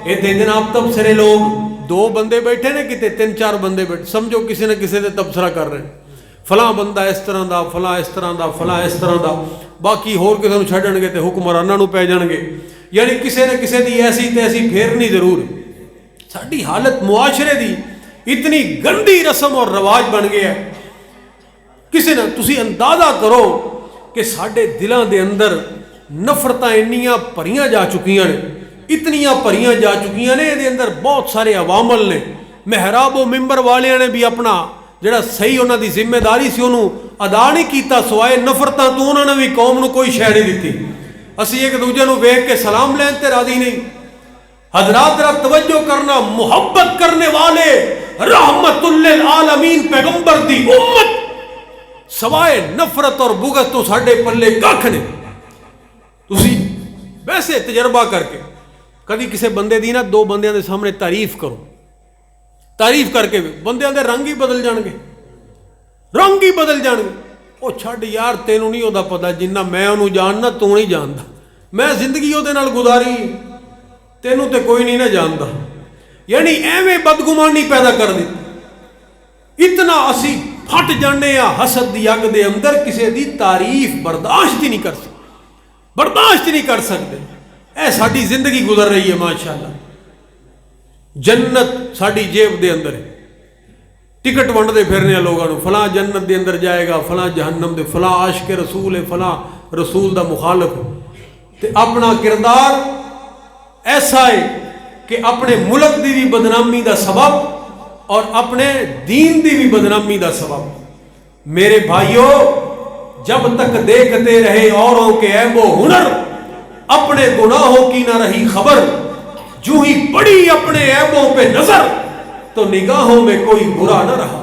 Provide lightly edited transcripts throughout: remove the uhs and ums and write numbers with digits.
इतने दिन आप तबसरे लोग दो बंदे बैठे ने किते तीन चार बंदे बैठे, समझो किसी ने किसी से तबसरा कर रहे हैं, फलां बंदा इस तरह का, फलां इस तरह का, फलां इस तरह का, बाकी होर किसी को छड्डणगे तो हुक्मरानां नूं पै जाणगे, यानी किसी ने किसी की ऐसी तैसी फेरनी जरूर। साडी हालत मुआशरे की इतनी गंदी रस्म और रिवाज बन गया है, किसी ने तुसी अंदाजा करो कि साडे दिलों के अंदर नफरतां इन्नियां भरियां जा चुकियां ने, इतनियां भरियां जा चुकियां ने, ये अंदर बहुत सारे अवामल ने। महराब मिंबर वालियां ने भी अपना जिहड़ा सही उन्हां दी जिम्मेदारी सी उन्होंने अदा नहीं किया, सिवाय नफरतां तो उन्होंने भी कौम नूं कोई शै नहीं दी। असीं एक दूजे नूं वेख के सलाम लैन ते राजी नहीं। हजरात जरा तवज्जो करना, मुहब्बत करने वाले रहमतुल लिल आलमीन पैगंबर दी उम्मत सवाए नफरत और बुगत तो साडे पल्ले कख ने। तुसी वैसे तजर्बा करके कभी किसी बंदे दी ना दो बंदियां दे सामने तारीफ करो, तारीफ करके बंदियां दे रंग ही बदल जाणगे, रंग ही बदल जाणगे। ओ छड्ड यार, तेनू नहीं ओदा पता जिन्ना मैं ओनू जानना तू नहीं जानदा, मैं जिंदगी ओदे नाल गुजारी, तेनू ते कोई नहीं ना जानदा। यानी एवें बदगुमानी पैदा कर दी। इतना असी फट जाने हसद दी अग दे अंदर किसी दी तारीफ बर्दाश्त ही नहीं कर सकते, बर्दाश्त ही नहीं कर सकते। ऐ साडी जिंदगी गुजर रही है माशाअल्लाह। जन्नत साडी जेब दे अंदर है, टिकट वंडते फिरने लोगों को, फलां जन्नत दे अंदर जाएगा, फलां जहन्नम दे, फलां आशिक रसूल है, फलां रसूल दा मुखालफ है। ते अपना किरदार ऐसा है कि अपने मुल्क की भी बदनामी का सबब और अपने दीन की भी बदनामी का सबब। मेरे भाइयों, जब तक देखते रहे औरों के ऐबो हुनर, अपने गुनाहों की ना रही खबर, जूं ही पड़ी अपने ऐबों पे नजर, तो निगाहों में कोई बुरा ना रहा।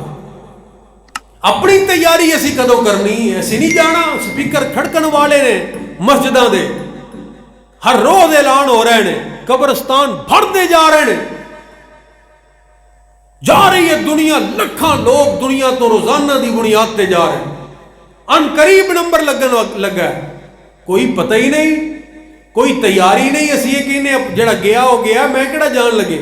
अपनी तैयारी असी कदों करनी, ऐसी नहीं जाना स्पीकर खड़कन वाले ने मस्जिदां दे, हर रोज ऐलान हो रहे हैं, कब्रस्तान भरते जा रहे हैं, जा रही है दुनिया, लखां लोग दुनिया तो रोजाना की बुनियाद से जा रहे हैं, अनकरीब नंबर लगन लगा, कोई पता ही नहीं, कोई तैयारी नहीं। असी ये कहने जड़ा गया हो गया, मैं केड़ा जान लगे।